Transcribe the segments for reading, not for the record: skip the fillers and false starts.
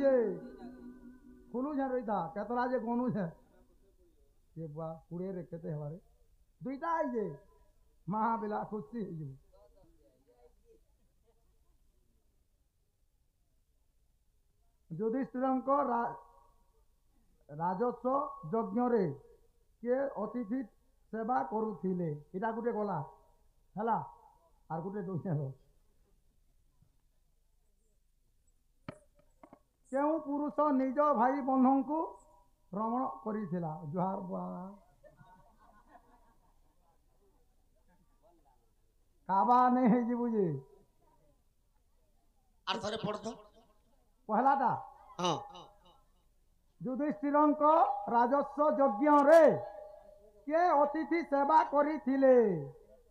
যে খুলু ঝে রইতা কেতরা যে গনু ঝে যে বুয়া কুড়ে রে কেতে হবারে দুইটা আই যে মহাবিলা খুশি হয়ে যাব যুধিষ্ঠিরଙ୍କ রাজস্ব যজ্ঞরে কে অতিথি সেবা করুଥିଲେ এটা গোটে গলা ହେଲା আর গোটে দুই হল কেউ পুরুষ নিজ ভাই বন্ধুଙ୍କୁ রমণ করিଥିଲା জুহার বুয়া কাবা নেই ହେଇଯିବୁ ଯେ আর থরে পড় তো পহলাটা হ্যাঁ যুধিষ্ঠিরଙ୍କ রাজস্ব যজ্ঞরে কে অতিথি সেবা করিଥିଲେ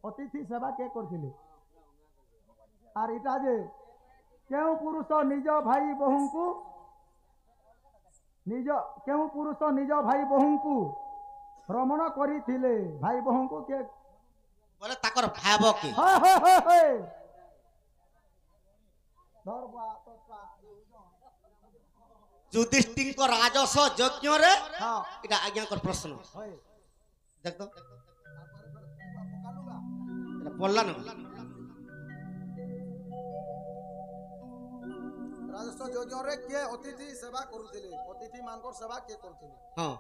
অতিথি সেবা কে করଥିଲେ আর এটা যে কেউ পুরুষ নিজ ভাই বহুଙ୍କୁ কেউ পুরুষ নিজ ভাই বহুଙ୍କୁ রমণ করিଥିଲେ ভাই বহুଙ୍କୁ কে বলে তাকর ভাব কি যুধিষ্ঠিরଙ୍କ রাজস্ব যজ্ঞরে এটা আজ্ঞাকর প্রশ্ন দেখ তো এটা পড়লা না রাজস্ব যজ্ঞরে কে অতিথি সেবা করুଥିଲେ অতিথি মানকর সেবা কে করুଥିଲେ হ্যাঁ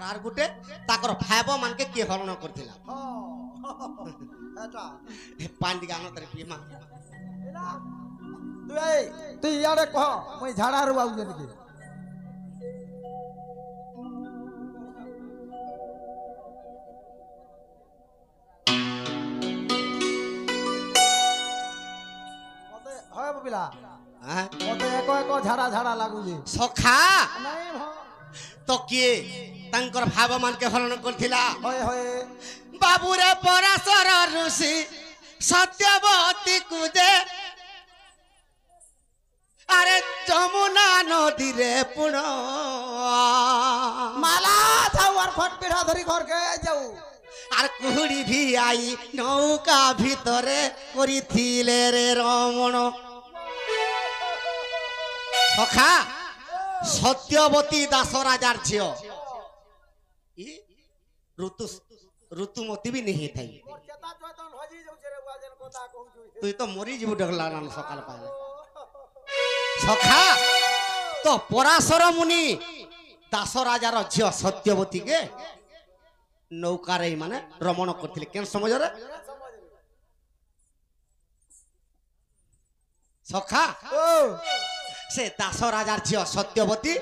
আর গুটে তাকর ভাব মানকে কি হরণ করছিলা এটা পান্ডি গান তার পিমা তুই ইয়ারে কহ মুই ঝাড়া রু আউ যেনকি মতে হয় ববিলা হ্যাঁ মতে এক এক ঝাড়া ঝাড়া লাগুজি সখা নাই ভ তো কি তাঙ্কর ভাব মানকে হরণ করছিলা হয় হয় বাবুরে পরাশর ঋষি সত্যবতী কুজে আরে যমুনা নদীরে পুণ মালা যাও আর ফট পিঠা ধরি ঘরকে যাও আর কুহুড়ি ভিআই নৌকা ভিতরে করিଥିଲେ রে রমণ সখা সত্যবতী দাস রাজার ঝিও ঋতু ঋতুমতী বি নেই থাই তুই তো মরি যাবু ডগলা সকাল পাইলে সখা তো পরাশর মুনি দাস রাজার ঝিও সত্যবতী কে নৌকারে মানে রমণ করଥିଲେ কেন সমাজরে সখা সে দাস রাজার ঝিও সত্যবতী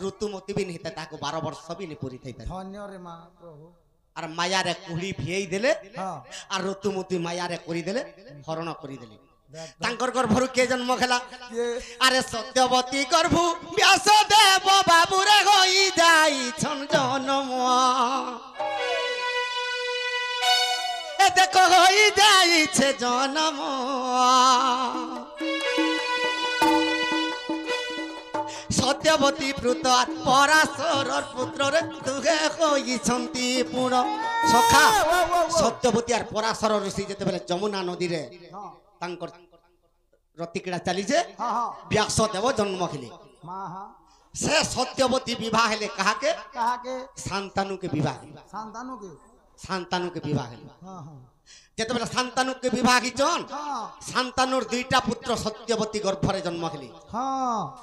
ঋতুমতী বি নিহিতে তাকে 12 বর্ষ বি নি পুরি থাইতা ধন্য রে মা প্রভু আর মায়ারে কুহলি ভিয়াই দেলে আর ঋতুমতী মায়ারে করি দেলে হরণ করি দেলে তাঙ্কর গর্ভরু কে জন্ম খেলা আরে সত্যবতী গর্ভু ব্যাসদেব বাবুরে হই যাইছন জন্ম এ দেখো হই যাইছে জন্ম সত্যবতী পুত্র পরাশরর পুত্ররে দুহে হইছন্তি পুণ সখা সত্যবতী আর পরাশর ঋষি যেতেবেলে যমুনা নদীরে তাঙ্কর রতিকিড়া চালিছে ব্যাসদেব জন্ম খেলে সে সত্যবতী বিবাহ হেলে কাহাকে কাহাকে শান্তানুকে বিবাহ সন্তানুকে শান্তানুকে বিবাহ হেলে যেতেবেলে শান্তানুকে বিবাহ কিছন শান্তানুর দুইটা পুত্র সত্যবতী গর্ভরে জন্ম খেলে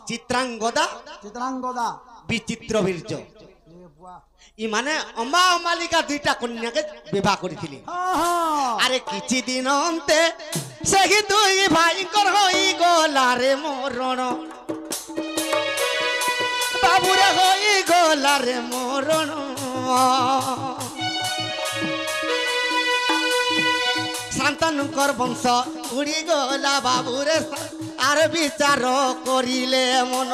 চিত্রাঙ্গদা চিত্রাঙ্গদা বিচিত্র বীর্য ই মানে অমা অমালিকা দুইটা কন্যাকে বিবাহ করেছিলি আরে কিছু দিন অন্তে সেই দুই ভাইঙ্কর হই গলারে মরণ বাবুরে হই গলারে মরণ শান্তানুকর বংশ উড়ি গলা বাবুরে আর বিচার করিলে মন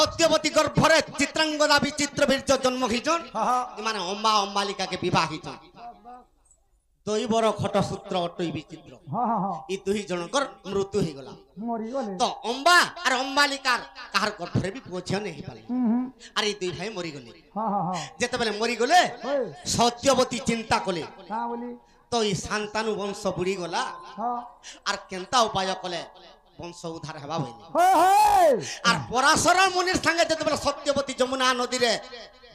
সত্যবতী গর্ভরে চিত্রাঙ্গদা বিচিত্র বীর্য জন্ম হইছন হ্যাঁ মানে অম্বা অম্বালিকাকে বিবাহ হইছন দৈবর ঘটসূত্র অটই বিচিত্র হ্যাঁ হ্যাঁ এই দুই জনকর মৃত্যু হয়ে গলা মরি গলে তো অম্বা আর অম্বালিকার কাহার গর্ভরে বি পুଅ ଝିଅ নেই পালে হুম আর এই দুই ভাই মরি গলে হ্যাঁ হ্যাঁ হ্যাঁ যেতেবেলে মরি গলে ওই সত্যবতী চিন্তা কলে হ্যাঁ বলি তো এই শান্তানু বংশ বুড়ি গলা হ্যাঁ আর কেনতা উপায় কলে বংশ উদ্ধার হেবা বইলে হই হই আর পরাশর মুনির সঙ্গে যেতেবেলে সত্যবতী যমুনা নদীরে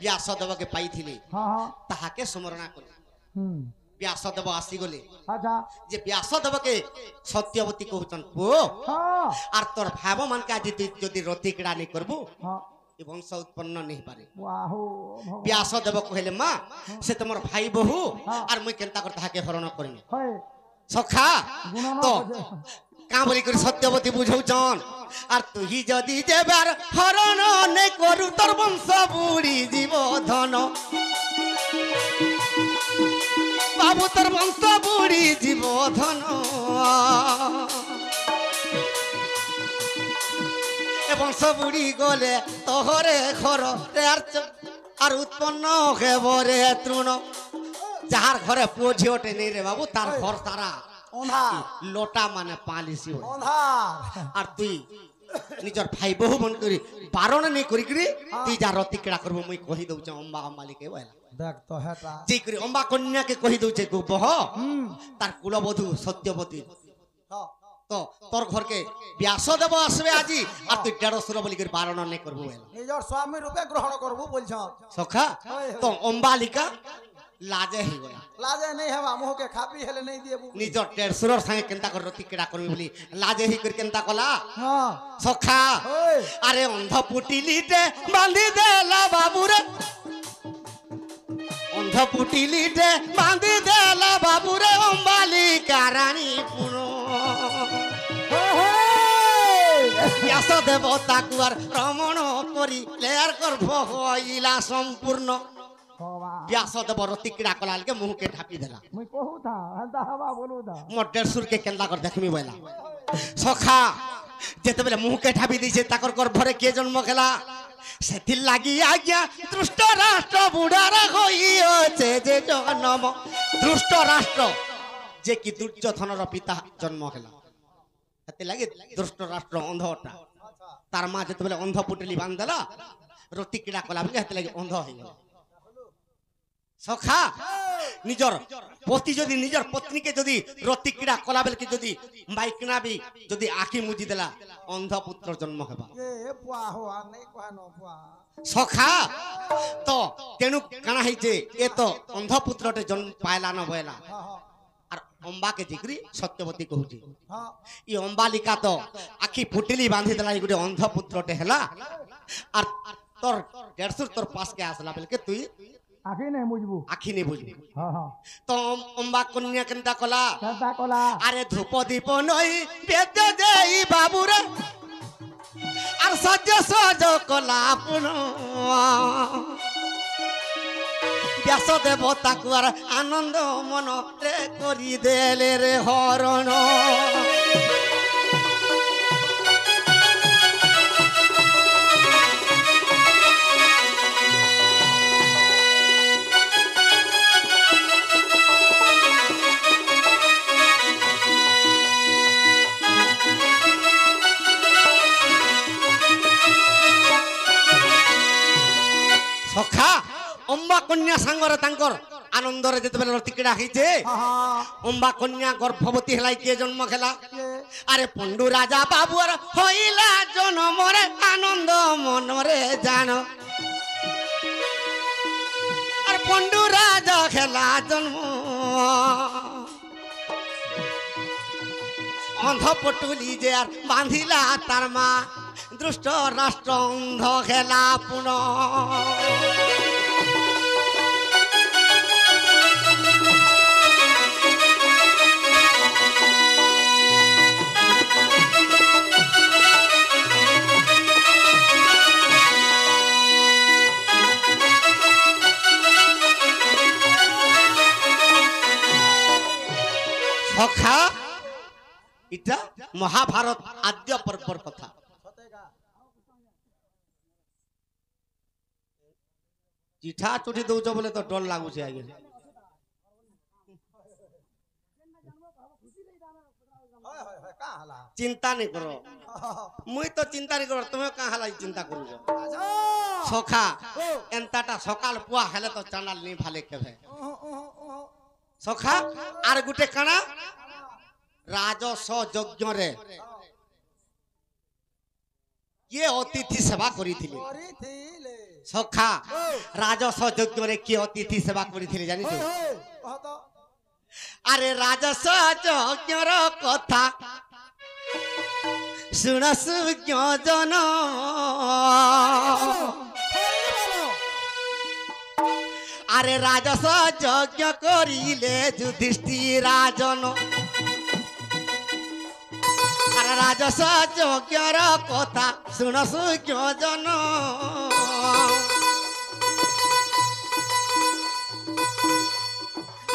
ব্যাসদেবকে পাইଥିଲେ হ্যাঁ হ্যাঁ তাহাকে স্মরণ কলে হুম ব্যাসদেব আসিগলে আচ্ছা যে ব্যাসদেবকে সত্যবতী কହୁছন পুଅ হ্যাঁ আর তোর ভাব মানকে আজ তুই যদি রতি কিড়া নেই করবু হ্যাঁ এ বংশ উৎপন্ন নেই পারে বাহু ভগবান ব্যাসদেব কহিলে মা সে তোমার ভাই বহু আর মুই কেনতা করে তাহাকে হরণ করিনি হই সখা গুণন তো বোঝে কাঁ বলি করে সত্যবতী বুঝাউছন আর তুই যদি যেবার হরণ নে করু তোর বংশ বুড়ি জীব ধন বাবু তোর বংশ বুড়ি জীব ধন এ বংশ বুড়ি গলে তোহরে ঘর আর উৎপন্ন হেবরে তৃণ যাহার ঘরে পুଅ ঝিওটে নেই রে বাবু তার ঘর তারা অন্ধার লোটা মানে পালিসি হয় অন্ধার আর তুই নিজর ভাই বহু মন করি বারণ নেই করি করি তুই যা রতি কিড়া করবো মুই কহি দউছ অম্বা অম্বালিকে বলা দেখ তো হেটা যে করি অম্বা কন্যাকে কহি দউছে গো বহ হুম তার কুলবধূ সত্যবতী হ্যাঁ তো তোর ঘরকে ব্যাসদেব আসবে আজি আর তুই দেড়শোর বলি করে বারণ নেই করবো বলা নিজর স্বামী রূপে গ্রহণ করবো বলছ সখা তো অম্বালিকা লাজে হয়ে গলা লাজে নেই হেবা মুহকে খাপি হেলে নেই দিয়েবু নিজর দেড়শোর সঙ্গে কেনতা করে রতি কিড়া করবি বলি লাজে হি করে কেনতা কলা হ্যাঁ সখা ওই আরে অন্ধ পুটিলিতে বাঁধি দেলা বাবুরে অন্ধ পুটিলিতে বাঁধি দেলা বাবুরে অম্বালিকা রানী পুনো ব্যাস দেবতা কুয়ার ভ্রমণ করি লেয়ার গর্ভ হইলা সম্পূর্ণ ভগবান ব্যাস দেব রতি কিড়া কলালকে মুহকে ঢাপি দেলা মুই কহু থা হেন্তা হেবা বলু থা মোর দেড়শুরকে কেন্দা করে দেখমি বইলা সখা যেতেবেলে মুহকে ঢাপি দিছে তাকর গর্ভরে কে জন্ম খেলা সেথির লাগি আজ্ঞা দুষ্ট রাষ্ট্র বুড়ার হইছে যে জন্ম দুষ্ট রাষ্ট্র যে কি দুর্যোধনর পিতা জন্ম খেলা সেথির লাগি দুষ্ট রাষ্ট্র অন্ধটা তার মা যেতেবেলে অন্ধ পুটলি বান্ধলা রতি কিড়া কলা বলে সেথির লাগি অন্ধ হয়ে গেল সখা নিজর পতি যদি নিজর পত্নীকে যদি রতি ক্রীড়া কলা বেলকে যদি মাইকনাবি যদি আখি মুজি দেলা অন্ধ পুত্র জন্ম হেবা এ পুয়া হো আর নেই কহা ন পুয়া সখা তো তেণু কানা হইছে এ তো অন্ধ পুত্রটে জন্ম পাইলা ন বয়লা হ্যাঁ হ্যাঁ আর অম্বাকে জিগরি সত্যবতী কহুছি হ্যাঁ ই অম্বালিকা তো আখি ফুটিলি বাঁধি দেলা এই গুটে অন্ধ পুত্রটে হেলা আর তোর দেড়শুর তোর পাশকে আসলা বেলকে তুই আখি নেই বুঝবু আখি নে বুঝবি হ্যাঁ হ্যাঁ তো অম্বা কন্যা কেনটা কলা হেন্তা কলা আরে ধূপ দীপ নই বেদ দেই বাবুরে আর সজ সজ কলা পুন ব্যাস দেবতাকু আর আনন্দ মন রে করি দেলে রে হরণ সখা অম্বা কন্যা সাঙ্গরে তাঙ্কর আনন্দরে যেতেবেলে রতি কিড়া হইছে হ্যাঁ অম্বা কন্যা গর্ভবতী হেলাই কে জন্ম খেলা কে আরে পন্ডু রাজা বাবু আর হইলা জনমরে আনন্দ মনরে জানো আর পন্ডু রাজা খেলা জন্ম অন্ধ পটুলি যে আর বাঁধিলা তার মা দুষ্ট রাষ্ট্র অন্ধ খেলা পুন সখা এটা মহাভারত আদ্য পর্বর কথা चिठा चुठी दौच बोले तो डर लगुचे आगे चिंता नहीं करो मुई तो चिंता नहीं करो तुम्हें कहाँ हला चिंता करू सखा एंताटा सकाल पुआ हेले तो चांडाल नहीं भाले केभे सखा आर गुटे काना राजस्व यज्ञ रे ये अतिथि सेवा करी सखा राजस्व यज्ञ रे किए अतिथि सेवा करी जानी अरे राजस्व यज्ञ रो कथा सुन सुज्ञ जन अरे राजस्व यज्ञ करिले युधिष्ठिर राजन अरे राजस्व यज्ञ रो कथा सुन सुज्ञ जन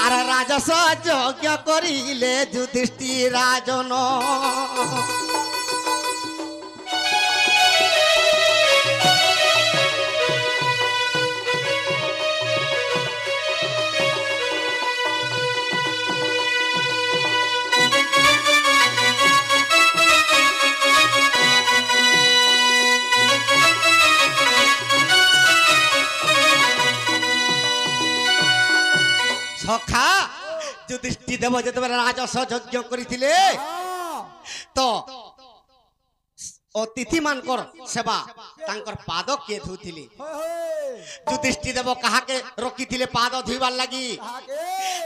अरे राजस्व यज्ञ करिले युधिष्ठिर राजन सखा युधिष्ठिर देव जब राजस्व यज्ञ करथिले तो अतिथि मानकर सेवा तांकर पाद किए धुथिले युधिष्ठिर देव कहा के रखिथिले पाद धुइबार लागि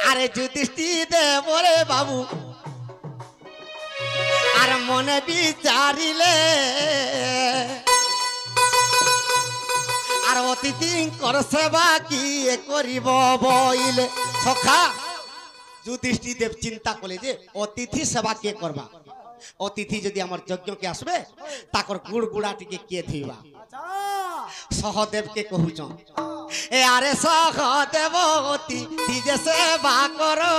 अरे युधिष्ठिर देव रे बाबू अरे मने विचारिले আর অতিথিঙ্কর সেবা কি করিব বইলে সখা যুধিষ্ঠির দেব চিন্তা করলে যে অতিথি সেবা কে করবা অতিথি যদি আমার যজ্ঞকে আসবে তাকর গুড় গুড়াটিকে কে থইবা সহদেবকে কহুছ এ আরে সহদেব অতিথি যে সেবা করো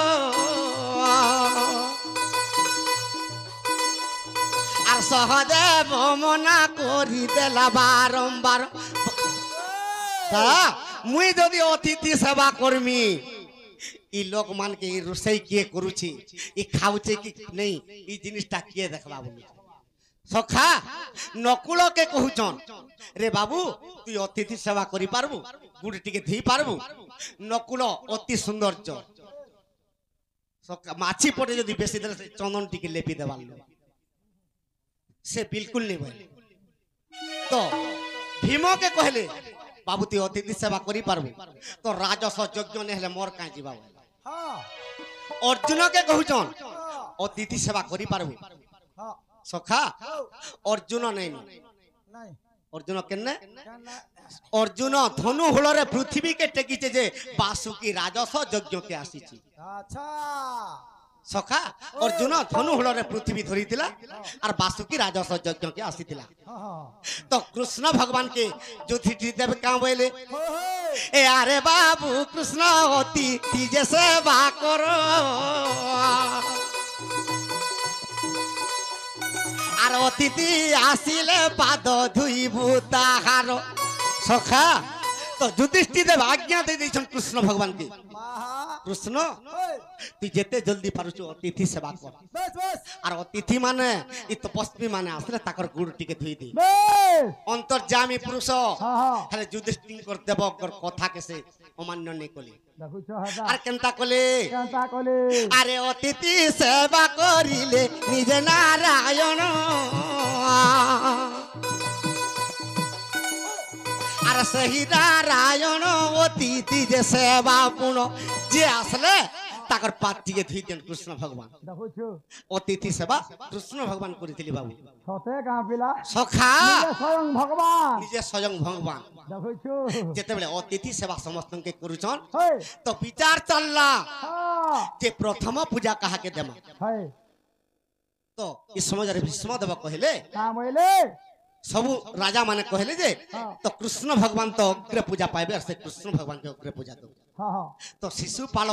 আর সহদেব মনা করি দেলা বারম্বার मुई जदि अतिथि सेवा करमी इ लोक मान के रोसई किए करूची इ खाउचे कि नहीं इ जिनिसटा किए देखबा बोली सखा नकुल के कहूचन रे बाबू तू अतिथि सेवा करि पारबू गुड़ टिके धि पारबू नकुल अति सौंदर्य सखा माछी पटे जदि बेसी देले चंदन टिके लेपि देबाल से बिल्कुल नहीं भाई तो भीम के कहले बाबू तू अतिथि सेवा करि पारबू तो राजस्व यज्ञ ने हेले मोर काई जीवा हां अर्जुन के कहउचन अतिथि सेवा करि पारबू हां सखा अर्जुन नहीं नहीं अर्जुन केने अर्जुन धनु हुलरे पृथ्वी के टेकीचे जे बासुकी राजस्व यज्ञ के आसीची अच्छा सखा अर्जुन धनु हुलरे पृथ्वी धरितिला और बासुकी राजस्व यज्ञ के आसीतिला तो कृष्ण भगवान के युधिष्ठिर देव का बोले ए अरे बाबू कृष्ण अतिथि जे सेवा करो और अतिथि आसिले पाद धुइबू ताहार सखा तो युधिष्ठिर देव आज्ञा दे दैछन कृष्ण भगवान के कृष्ण तू जेते जल्दी पारुछु अतिथि सेवा कर बस बस और अतिथि माने इ तपस्वी माने आसले ताकर गुड़ टिके धुई दे अंतर्जामी पुरुष हेले युधिष्ठिर कर देव कर कथा के से अमान्य नहीं कली देखुछो हदा आर केनता कले अरे अतिथि सेवा करिले निजे नारायण अरे सही नारायण अतिथि जे सेवा पुनो जे आसले ताकर पाती के थी कृष्ण भगवान देखुछु अतिथि सेवा कृष्ण भगवान करिथिली बाबू सते कहां पिला सखा निजे स्वयं भगवान देखुछु जेते बेले अतिथि सेवा समस्त के करूछन तो विचार चलला जे प्रथम पूजा कहा के देमा तो इस समय रे भीष्म देव कहले का बोले सबु राजा माने कहले जे हाँ। तो कृष्ण भगवान तो अग्र पूजा पाइबे और से कृष्ण भगवान के अग्र पूजा दो हाँ हाँ तो शिशुपाल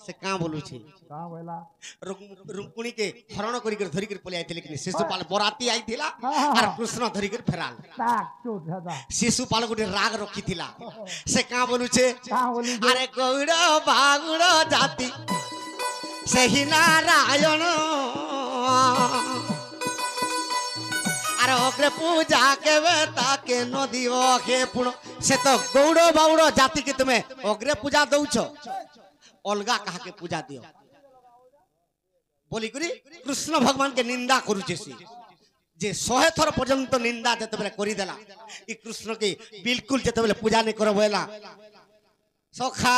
से का बोलू छी कहाँ बोला रुक्मिणी के हरण करी कर धरी कर पले आइते लेकिन शिशुपाल बराती आइथिला हाँ। और कृष्ण धरी कर फेराल ताक चोट है शिशुपाल गोटे राग रखिथिला से का बोलू छे कहाँ बोली अरे गौड़ बागुड़ जाति सही नारायण अरे अग्रे पूजा के बेटा के नदी ओखे पुण से तो गौड़ बाउड़ जाति के तुम्हें अग्रे पूजा दउछ अलगा कहा के पूजा दियो बोली करी कृष्ण भगवान के निंदा करूचे सी जे 100 थर पर्यंत निंदा जते बेले करी देला ई कृष्ण के बिल्कुल जते बेले पूजा नहीं करबेला सखा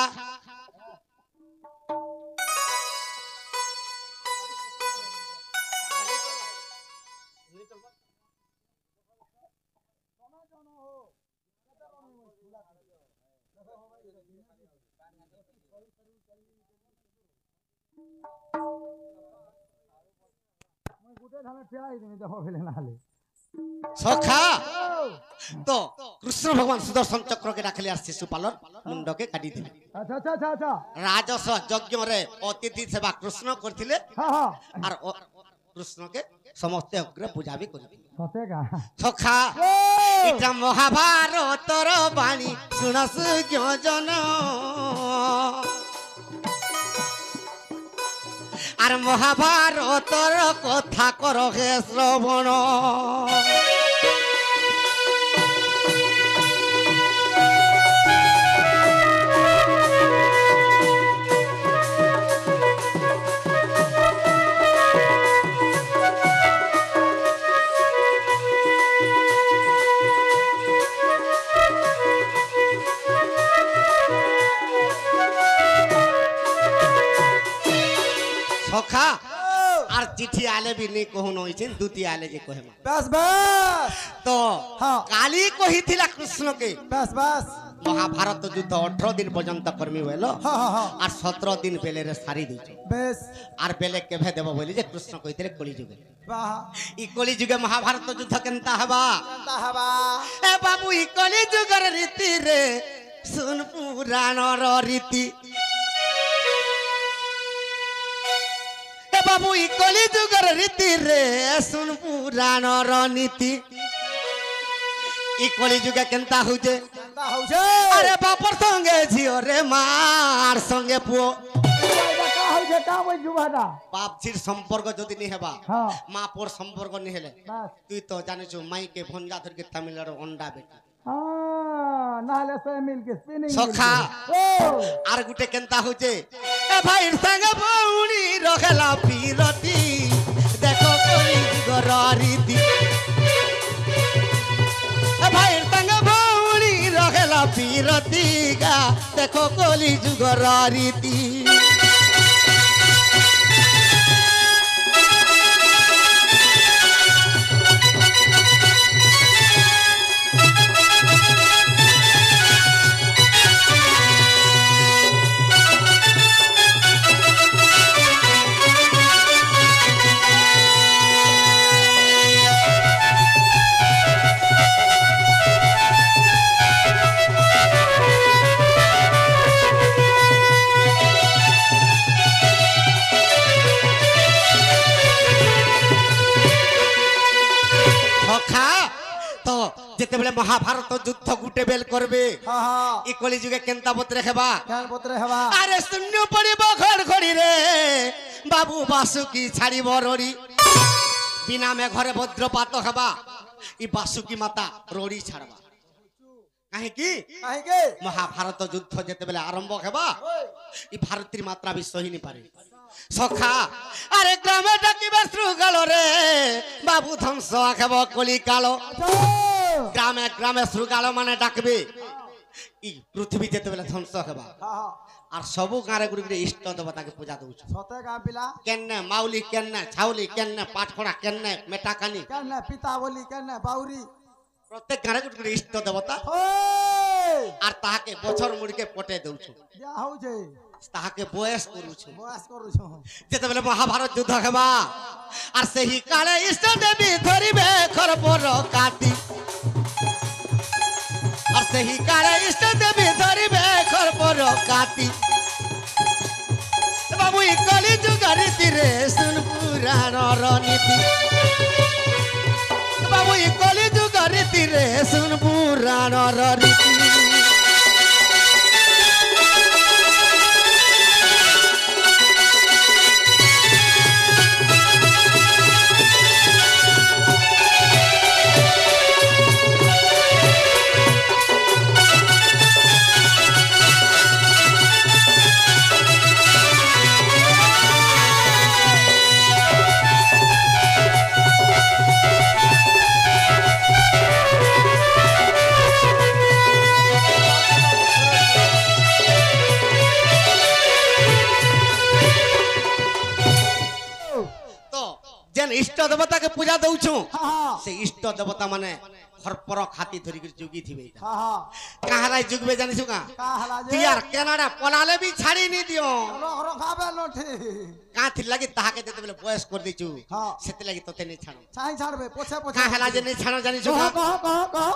सखा तो कृष्ण भगवान सुदर्शन चक्र के रखले आर शिशुपाल मुंड के काटी दिले अच्छा अच्छा अच्छा अच्छा राजस यज्ञ रे अतिथि सेवा कृष्ण करथिले हाँ हाँ आर कृष्ण के समस्त अग्र पूजा भी करथिले सतेगा सखा इटा महाभारतर बाणी सुनस जन আর মহাভারতর কথা কর হে শ্রবণ सखा আর চিঠি আলে বি নেই কহন হইছেন দুতি আলে যে কহেমা बस बस তো हाँ। কালি কহিছিলা কৃষ্ণকে बस बस মহাভারত যুদ্ধ 18 দিন পর্যন্ত কর্মী হইল हाँ हाँ हाँ আর 17 দিন বেলেরে সারি দিছ बेस আর বেলে কেভে দেব বলি যে কৃষ্ণ কইতরে কলি যুগে वाह ই কলি যুগে মহাভারত যুদ্ধ কেনতা হবা कहता हवा এ বাবু ই কলি যুগর রীতি রে শুন পুরাণর রীতি বাবু ই কলি যুগর রীতি রে শুন পুরাণর নীতি ই কলি যুগে কেনতা হউছে कहता हो जे আরে বাপর সঙ্গে ঝিও রে মার সঙ্গে পুও का हो जे का बोल जुबादा বাপ ঝির সম্পর্ক যদি নি হেবা हाँ মা পোর সম্পর্ক নি হেলে बस তুই তো জানিস মাইকে ভঞ্জা ধরকে তামিলনাড়ু অন্ডা বেটি हाँ नाले से मिल के स्पिनिंग सखा। ओ আর গুটে কেনতা হউছে এ ভাই সঙ্গে বউনি রখলা পিরতি দেখো কলি যুগর রীতি এ ভাই সঙ্গে বউনি রখলা পিরতি গা দেখো কলি যুগর রীতি সখা তো যেতেবেলে মহাভারত যুদ্ধ গুটে বেল করবে हाँ हाँ ই কলি যুগে কেনতা বতরে হেবা ख्याल पुत्र हवा আরে শূন্য পড়িব ঘড়ঘড়ি রে বাবু বাসুকি ছাড়িব রড়ি বিনা মেঘরে বজ্রপাত হেবা ই বাসুকি মাতা রড়ি ছাড়বা কাহিকি काहे के মহাভারত যুদ্ধ যেতেবেলে আরম্ভ হেবা ই ভারতীর মাত্রা বি সহিনি পারে সখা আরে গ্রামে ডাকিবে শ্রুগাল রে বাবু ধ্বংস আখেব কলি কালো গ্রামে গ্রামে শ্রুগাল মানে ডাকবে ই পৃথিবী যেতেবেলে ধ্বংস হেবা हाँ हाँ আর সবু গাঁরে গুড়ি ইষ্ট দেবতাকে পূজা দউছ सतेगा पिला কেন্নে মাউলি কেন্নে ছাউলি কেন্নে পাটখড়া কেন্নে মেটাকানি कहना पिता बोली कहना बाउरी প্রত্যেক গাঁরে গুড়ি ইষ্ট দেবতা ओए আর তাহাকে বছর মুড়িকে পটে দউছ जा हो जे তাহাকে বয়স করুছ बस करू छो যেতেবেলে মহাভারত যুদ্ধ হেবা আর সেই কালে ইষ্ট দেবী ধরিবে খরপর কাটি ସେହି କାଳେ ଇଷ୍ଟ ଦେବୀ ଧରିବେ ଖରପର କାତି ବାବୁ ଇ କଳି ଯୁଗ ରୀତିରେ ଶୁଣ ପୁରାଣର ନୀତି ବାବୁ ଇ କଳି ଯୁଗ ରୀତିରେ ଶୁଣ ପୁରାଣର ରୀତି इष्ट देवता के पूजा दउछु से इष्ट देवता माने खरपर खाती धरी कर जुगी थिबे काहरा जुगबे जानिसु का यार कनाडा पलाले भी छाड़ी नहीं दियो रखाबे लोठी का थि लागि ताहा के देते बेले बयस कर दिछु सेते लागि तते नहीं छाड़ो छाई छाड़बे पोछे पोछे काहला जे नहीं छाड़ो जानिसु का कह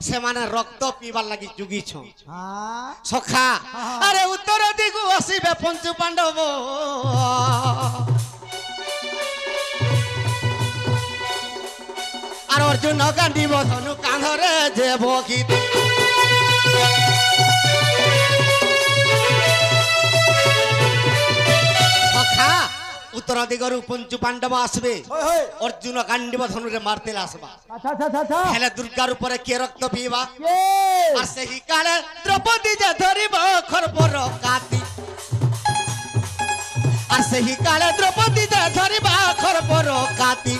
से माने रक्त पीबार लागि जुगी छ हां सखा अरे उत्तर दिगु आसीबे पंचु पांडव আর অর্জুন কান্দিব ধনু কাঁধরে যে ভগিত সখা উত্তর দিগরু পঞ্চু পাণ্ডব আসবে অর্জুন কান্দিব ধনুরে মারতে আসবা হেলে দুর্গার উপরে কে রক্ত পিবা আর সেই কালে দ্রৌপদী যে ধরিব খরপর কাতি আর সেই কালে দ্রৌপদী যে ধরিবা খরপর কাতি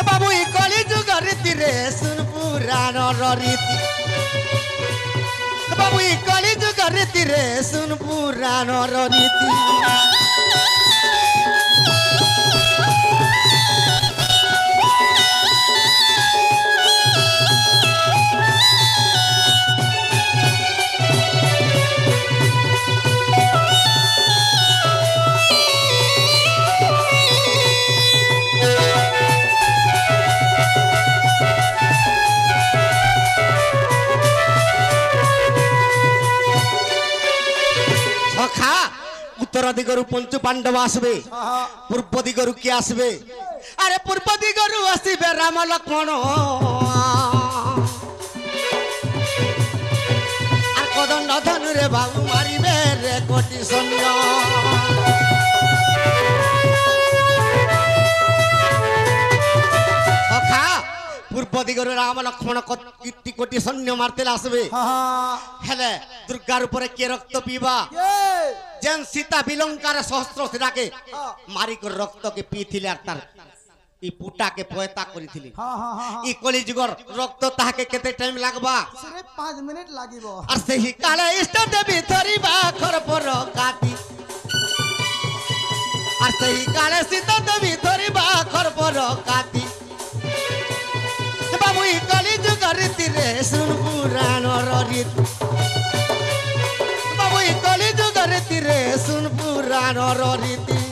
बाबू ई कली जुग रीति रे सुन पुराणर रीति बाबू ई कली जुग रीति रे सुन पुराणर रीति उत्तर दिगरु पंचु पांडव आसबे पूर्व दिगरु के आसबे अरे पूर्व दिगरु आसबे राम लक्ष्मण আর কদণ্ড ধনু রে বাবু মারিবে রে কোটি সৈন্য সখা पूर्व दिगरु राम लक्ष्मण कोटी कोटी सैन्य मारते आसबे हेले दुर्गार ऊपर के रक्त पीबा जेन सीता विलंकार सहस्त्र सीता के मारी को रक्त के पीथिले आर तार ई पुटा के पयता करिथिले ई कली जुगर रक्त ताके केते टाइम लागबा सिर्फ 5 मिनट लागिबो आर सेही काले इष्ट देवी धरिबा खरपर काटी आर सेही काले सीता देवी धरिबा खरपर काटी बाबू ई कली जुग रीति रे सुन पुराणर रीति बाबू ई कली जुग रीति रे सुन पुराणर रीति